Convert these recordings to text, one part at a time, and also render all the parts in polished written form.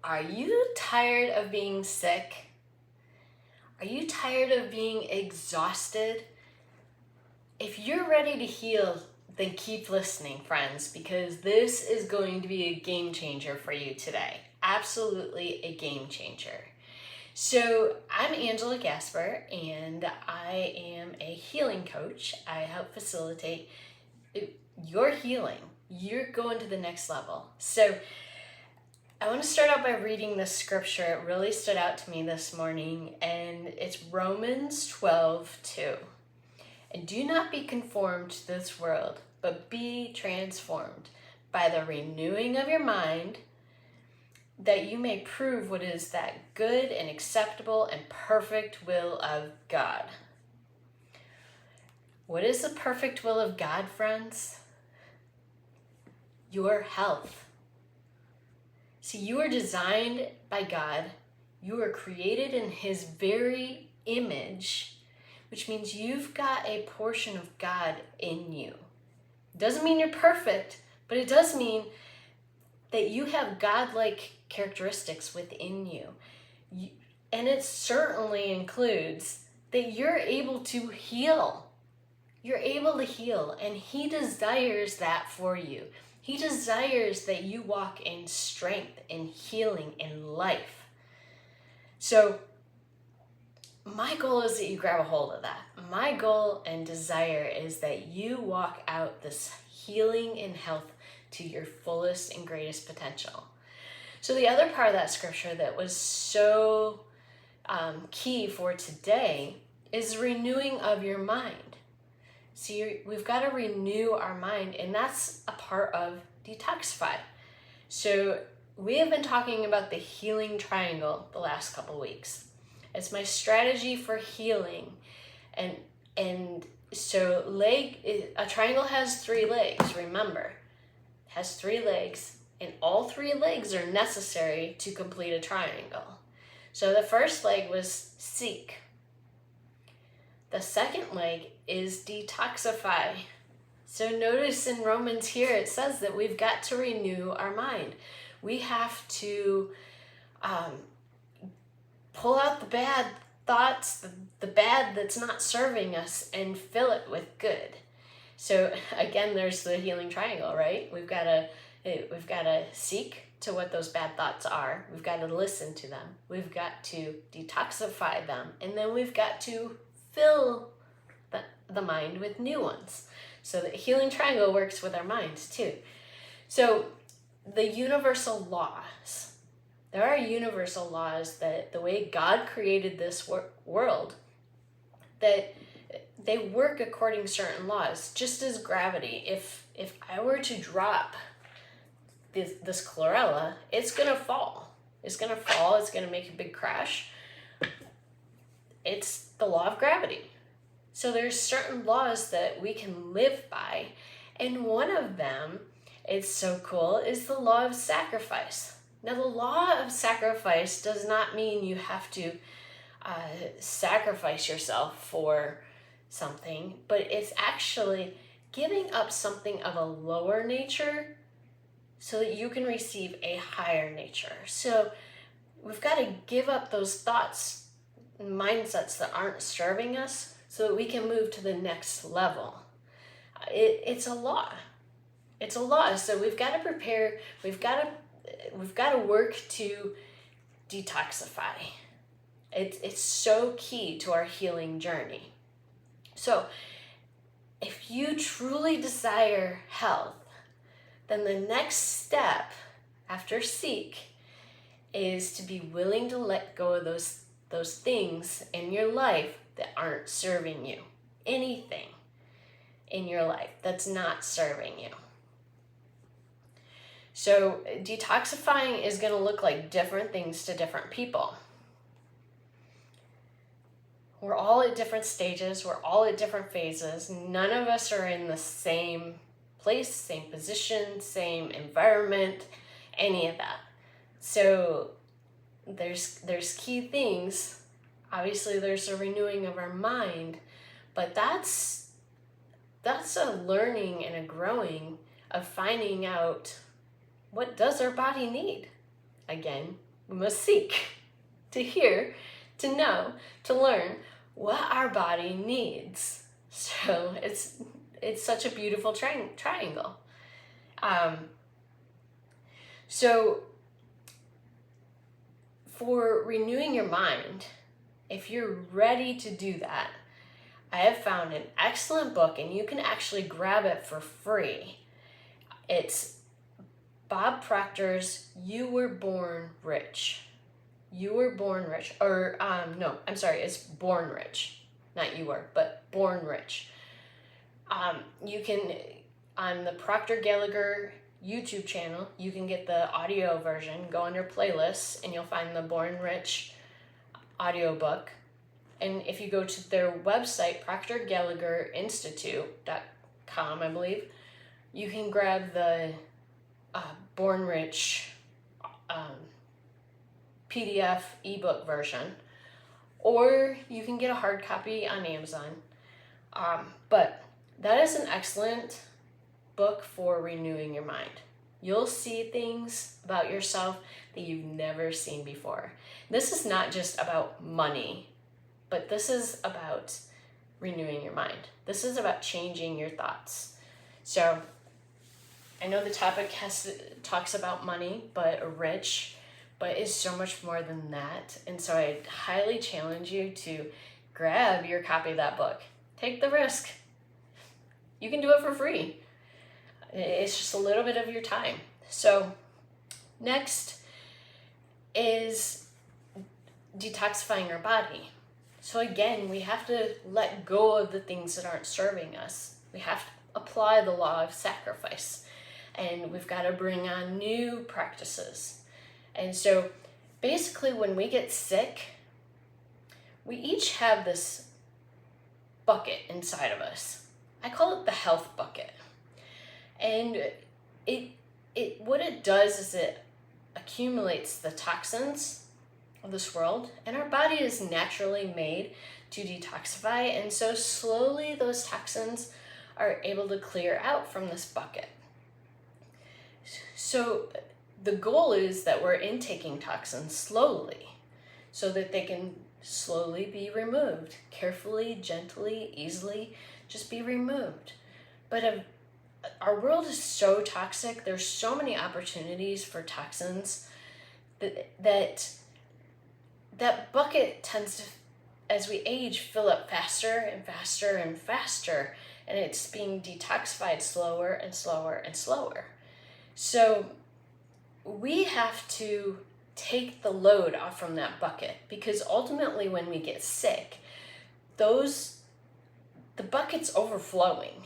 Are you tired of being sick? Are you tired of being exhausted? If you're ready to heal, then keep listening, friends, because this is going to be a game changer for you today. Absolutely a game changer. So I'm Angela Gasper, and I am a healing coach. I help facilitate your healing. You're going to the next level. So I want to start out by reading this scripture. It really stood out to me this morning, and it's Romans 12:2. And do not be conformed to this world, but be transformed by the renewing of your mind, that you may prove what is that good and acceptable and perfect will of God. What is the perfect will of God, friends? Your health. See, you are designed by God. You are created in His very image, which means you've got a portion of God in you. It doesn't mean you're perfect, but it does mean that you have God-like characteristics within you. And it certainly includes that you're able to heal. You're able to heal, and He desires that for you. He desires that you walk in strength, in healing, in life. So my goal is that you grab a hold of that. My goal and desire is that you walk out this healing and health to your fullest and greatest potential. So the other part of that scripture that was so key for today is renewing of your mind. See, we've got to renew our mind, and that's a part of Detoxify. So we have been talking about the healing triangle the last couple weeks. It's my strategy for healing. And so a triangle has 3 legs, remember. It has 3 legs, and all 3 legs are necessary to complete a triangle. So the first leg was seek. The second leg is detoxify. So notice in Romans here, it says that we've got to renew our mind. We have to pull out the bad thoughts, the bad that's not serving us, and fill it with good. So again, there's the healing triangle, right? We've got to seek to what those bad thoughts are. We've got to listen to them. We've got to detoxify them, and then we've got to fill the mind with new ones. So the healing triangle works with our minds too. So the universal laws, there are universal laws that the way God created this world, that they work according to certain laws, just as gravity. If I were to drop this chlorella, it's gonna fall. It's gonna fall, it's gonna make a big crash. It's the law of gravity. So there's certain laws that we can live by, and one of them, it's so cool, is the law of sacrifice. Now, the law of sacrifice does not mean you have to sacrifice yourself for something, but it's actually giving up something of a lower nature so that you can receive a higher nature. So we've got to give up those thoughts and mindsets that aren't serving us, so that we can move to the next level. It's a law. It's a law. So we've got to prepare. We've got to work to detoxify. It's so key to our healing journey. So if you truly desire health, then the next step after seek is to be willing to let go of those things in your life that aren't serving you. Anything in your life that's not serving you. So detoxifying is going to look like different things to different people. We're all at different stages. We're all at different phases. None of us are in the same place, same position, same environment, any of that. So there's key things. Obviously, there's a renewing of our mind, but that's a learning and a growing of finding out what does our body need. Again, We must seek to hear, to know, to learn what our body needs. So it's such a beautiful triangle. So for renewing your mind, if you're ready to do that, I have found an excellent book, and you can actually grab it for free. It's Bob Proctor's You Were Born Rich. You Were Born Rich. Or, no, I'm sorry, it's Born Rich. Not you were, but Born Rich. You can, on the Proctor Gallagher YouTube channel, you can get the audio version. Go on your playlists, and you'll find the Born Rich audiobook. And if you go to their website, proctorgallagherinstitute.com, I believe, you can grab the Born Rich PDF ebook version, or you can get a hard copy on Amazon. But that is an excellent book for renewing your mind. You'll see things about yourself that you've never seen before. This is not just about money, but this is about renewing your mind. This is about changing your thoughts. So I know the topic talks about money, but it's so much more than that. And so I highly challenge you to grab your copy of that book. Take the risk. You can do it for free. It's just a little bit of your time. So next is detoxifying our body. So again, we have to let go of the things that aren't serving us. We have to apply the law of sacrifice, and we've got to bring on new practices. And so basically when we get sick, we each have this bucket inside of us. I call it the health bucket. And what it does is it accumulates the toxins of this world, and our body is naturally made to detoxify, and so slowly those toxins are able to clear out from this bucket. So the goal is that we're intaking toxins slowly so that they can slowly be removed, carefully, gently, easily, just be removed. But our world is so toxic. There's so many opportunities for toxins that bucket tends to, as we age, fill up faster and faster and faster, and it's being detoxified slower and slower and slower. So we have to take the load off from that bucket, because ultimately when we get sick, the bucket's overflowing.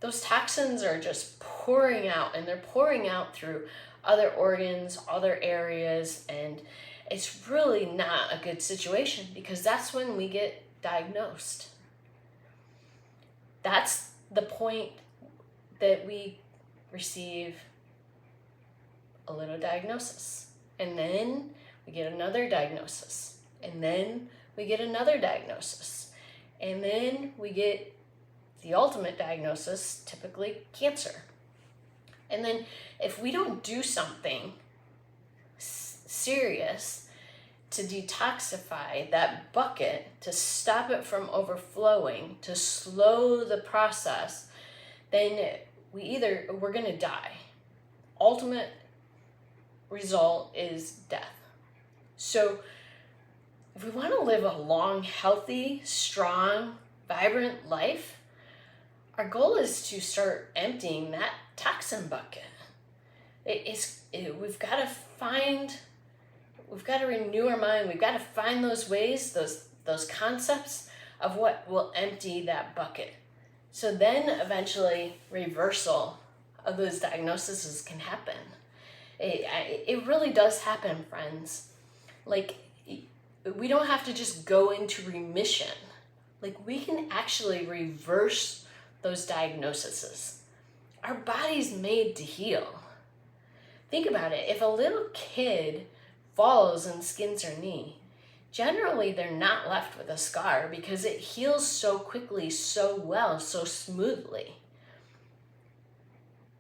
Those toxins are just pouring out, and they're pouring out through other organs, other areas, and it's really not a good situation, because that's when we get diagnosed. That's the point that we receive a little diagnosis, and then we get another diagnosis, and then we get another diagnosis, and then we get the ultimate diagnosis, typically cancer. And then if we don't do something serious to detoxify that bucket, to stop it from overflowing, to slow the process, then we're going to die. Ultimate result is death. So if we want to live a long, healthy, strong, vibrant life, our goal is to start emptying that toxin bucket. We've got to renew our mind. We've got to find those ways, those concepts of what will empty that bucket. So then eventually reversal of those diagnoses can happen. It really does happen, friends. Like, we don't have to just go into remission. Like, we can actually reverse those diagnoses. Our body's made to heal. Think about it. If a little kid falls and skins her knee, generally they're not left with a scar because it heals so quickly, so well, so smoothly.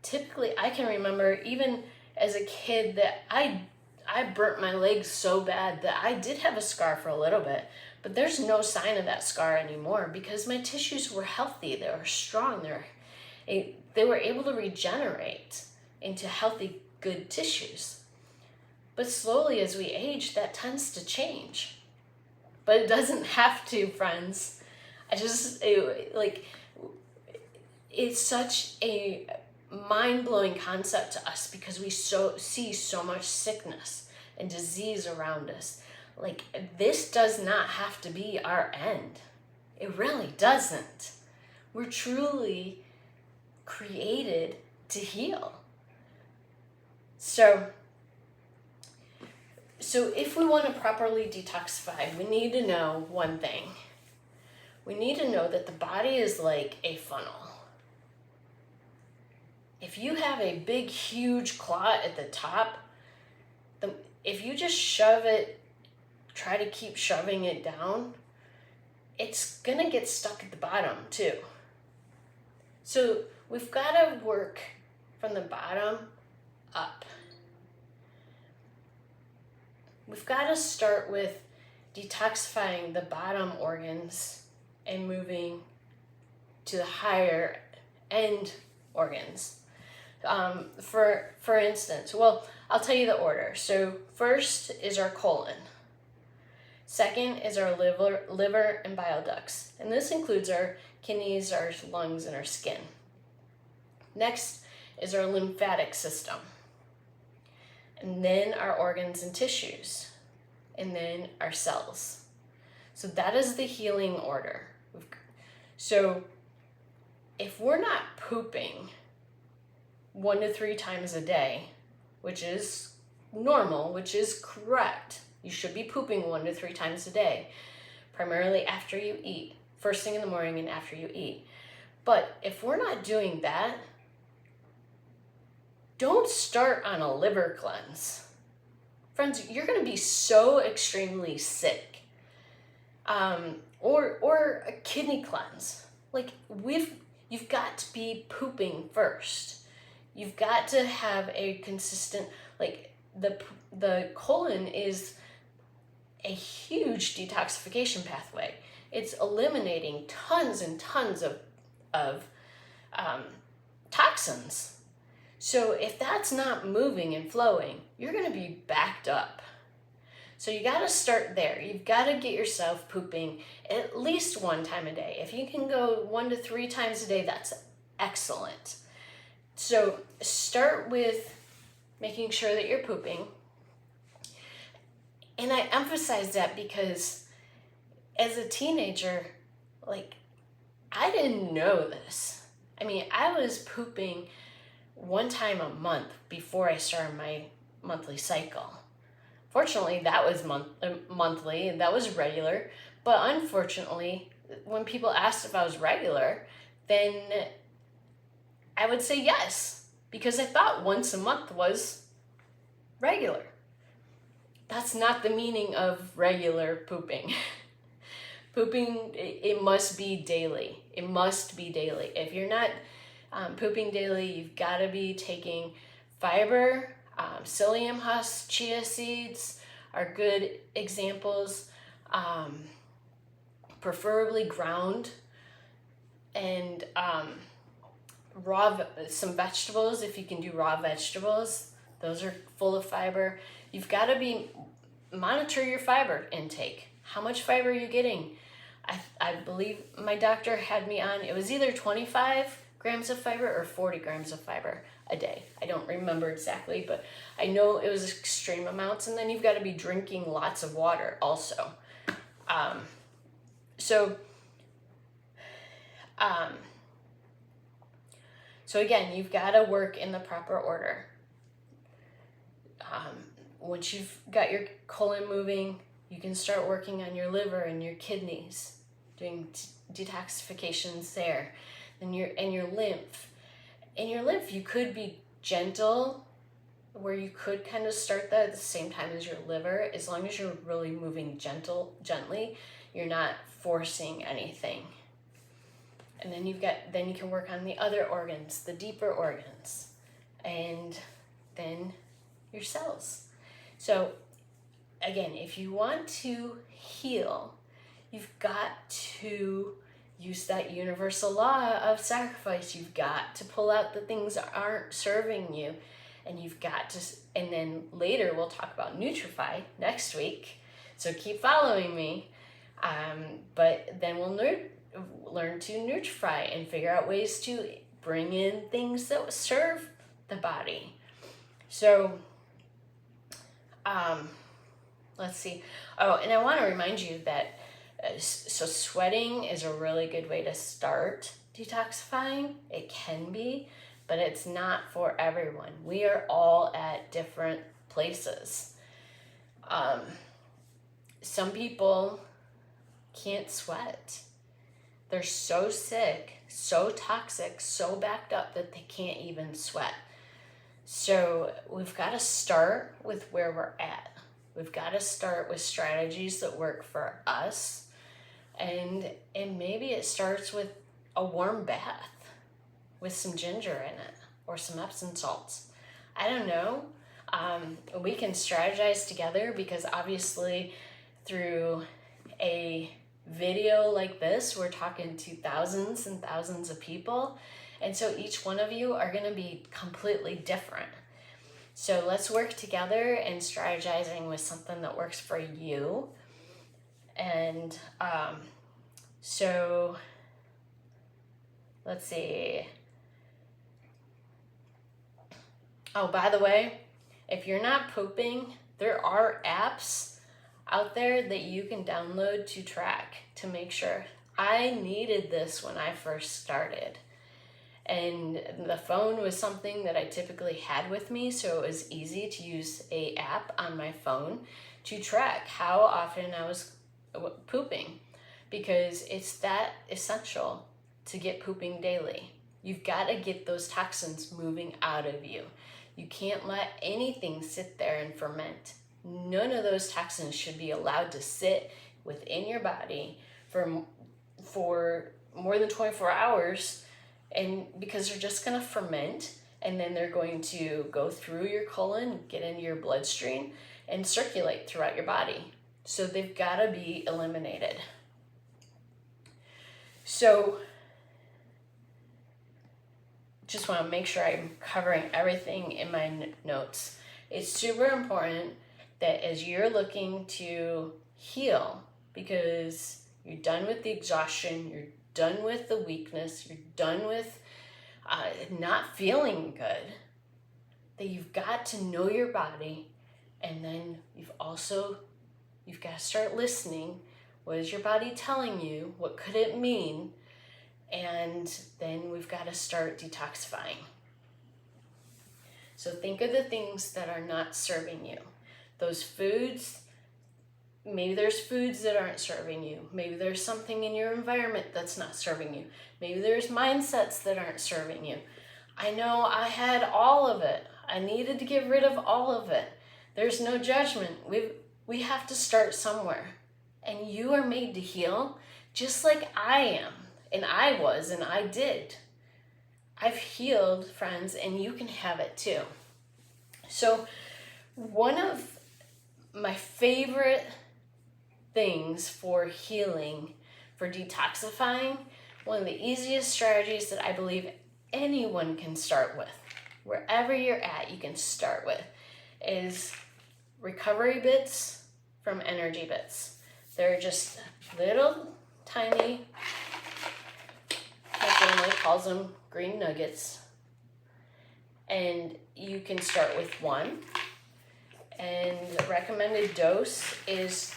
Typically, I can remember even as a kid that I I burnt my legs so bad that I did have a scar for a little bit, but there's no sign of that scar anymore because my tissues were healthy, they were strong, they were able to regenerate into healthy, good tissues. But slowly as we age, that tends to change. But it doesn't have to, friends. It's such a mind-blowing concept to us because we see so much sickness and disease around us. Like, this does not have to be our end. It really doesn't. We're truly created to heal. So if we want to properly detoxify, we need to know one thing. We need to know that the body is like a funnel. If you have a big, huge clot at the top, if you just try to keep shoving it down, it's going to get stuck at the bottom too. So we've got to work from the bottom up. We've got to start with detoxifying the bottom organs and moving to the higher end organs. For instance, well, I'll tell you the order. So first is our colon. Second is our liver and bile ducts. And this includes our kidneys, our lungs, and our skin. Next is our lymphatic system. And then our organs and tissues. And then our cells. So that is the healing order. So if we're not pooping 1 to 3 times a day, which is normal, which is correct, you should be pooping 1 to 3 times a day, primarily after you eat, first thing in the morning and after you eat. But if we're not doing that, don't start on a liver cleanse. Friends, you're going to be so extremely sick. Or a kidney cleanse. Like, you've got to be pooping first. You've got to have a consistent, like, the colon is a huge detoxification pathway. It's eliminating tons and tons of toxins. So if that's not moving and flowing, you're going to be backed up. So you got to start there. You've got to get yourself pooping at least 1 time a day. If you can go 1 to 3 times a day, that's excellent. So start with making sure that you're pooping. And I emphasize that because as a teenager, like, I didn't know this. I mean, I was pooping 1 time a month before I started my monthly cycle. Fortunately, that was monthly, and that was regular. But unfortunately, when people asked if I was regular, then I would say yes, because I thought once a month was regular. That's not the meaning of regular pooping. Pooping, it must be daily. It must be daily. If you're not pooping daily, you've got to be taking fiber. Psyllium husks, chia seeds are good examples. Preferably ground, and some vegetables. If you can do raw vegetables, those are full of fiber. You've got to monitor your fiber intake. How much fiber are you getting? I believe my doctor had me on, it was either 25 grams of fiber or 40 grams of fiber a day. I don't remember exactly, but I know it was extreme amounts. And then you've got to be drinking lots of water also. So again, you've got to work in the proper order. Once you've got your colon moving, you can start working on your liver and your kidneys, doing detoxifications there, and your lymph. In your lymph, you could be gentle, where you could kind of start that at the same time as your liver, as long as you're really moving gently, you're not forcing anything. And then you can work on the other organs, the deeper organs, and then your cells. So again, if you want to heal, you've got to use that universal law of sacrifice. You've got to pull out the things that aren't serving you. And you've got to, and then later we'll talk about Nutrify next week. So keep following me. But then we'll learn to Nutrify and figure out ways to bring in things that serve the body. So, let's see. Oh, and I want to remind you that so sweating is a really good way to start detoxifying. It can be, but it's not for everyone. We are all at different places. Some people can't sweat. They're so sick, so toxic, so backed up that they can't even sweat. So we've got to start with where we're at. We've got to start with strategies that work for us. And maybe it starts with a warm bath with some ginger in it or some Epsom salts. I don't know. We can strategize together, because obviously through a video like this, we're talking to thousands and thousands of people. And so each one of you are going to be completely different. So let's work together in strategizing with something that works for you. And so let's see. Oh, by the way, if you're not pooping, there are apps out there that you can download to track to make sure. I needed this when I first started. And the phone was something that I typically had with me, so it was easy to use an app on my phone to track how often I was pooping, because it's that essential to get pooping daily. You've got to get those toxins moving out of you. You can't let anything sit there and ferment. None of those toxins should be allowed to sit within your body for more than 24 hours, and because they're just going to ferment, and then they're going to go through your colon, get into your bloodstream, and circulate throughout your body. So they've got to be eliminated. So just want to make sure I'm covering everything in my notes. It's super important that as you're looking to heal, because you're done with the exhaustion, you're done with the weakness, you're done with not feeling good, that you've got to know your body, and then you've got to start listening. What is your body telling you? What could it mean? And then we've got to start detoxifying. So think of the things that are not serving you. Those foods, maybe there's foods that aren't serving you. Maybe there's something in your environment that's not serving you. Maybe there's mindsets that aren't serving you. I know I had all of it. I needed to get rid of all of it. There's no judgment. We have to start somewhere. And you are made to heal just like I am. And I was, and I did. I've healed, friends, and you can have it too. So one of my favorite things for healing, for detoxifying, one of the easiest strategies that I believe anyone can start with, wherever you're at, you can start with, is recovery bits from energy bits. They're just little tiny, my family calls them green nuggets, and you can start with one. And the recommended dose is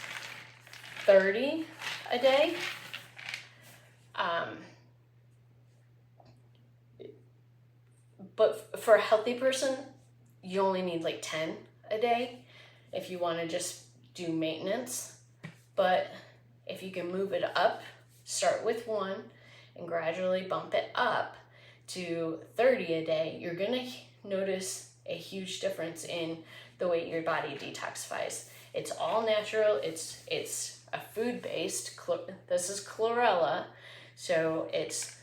30 a day. But for a healthy person, you only need like 10 a day if you want to just do maintenance. But if you can move it up, start with one and gradually bump it up to 30 a day, you're going to notice a huge difference in the way your body detoxifies. It's all natural. It's a food-based. This is chlorella, so it's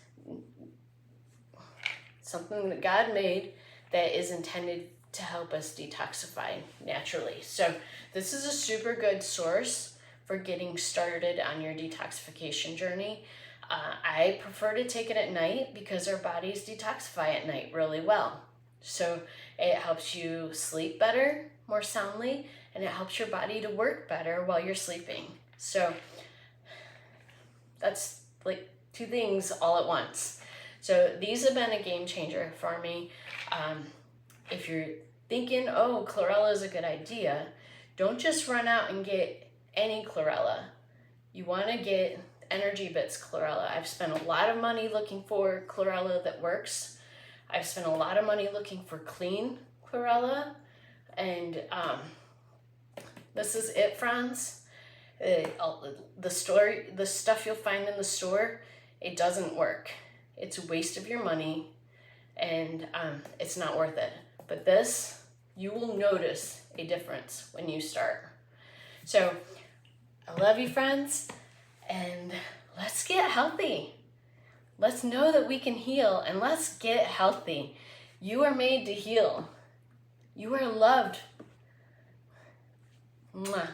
something that God made that is intended to help us detoxify naturally. So this is a super good source for getting started on your detoxification journey. I prefer to take it at night because our bodies detoxify at night really well. So it helps you sleep better, more soundly, and it helps your body to work better while you're sleeping. So that's like two things all at once. So these have been a game changer for me. If you're thinking, oh, chlorella is a good idea, don't just run out and get any chlorella. You want to get Energy Bits chlorella. I've spent a lot of money looking for chlorella that works. I've spent a lot of money looking for clean chlorella, and this is it, friends. The stuff you'll find in the store, it doesn't work. It's a waste of your money, and it's not worth it. But this, you will notice a difference when you start. So I love you, friends, and let's get healthy. Let's know that we can heal, and let's get healthy. You are made to heal. You are loved. Mwah.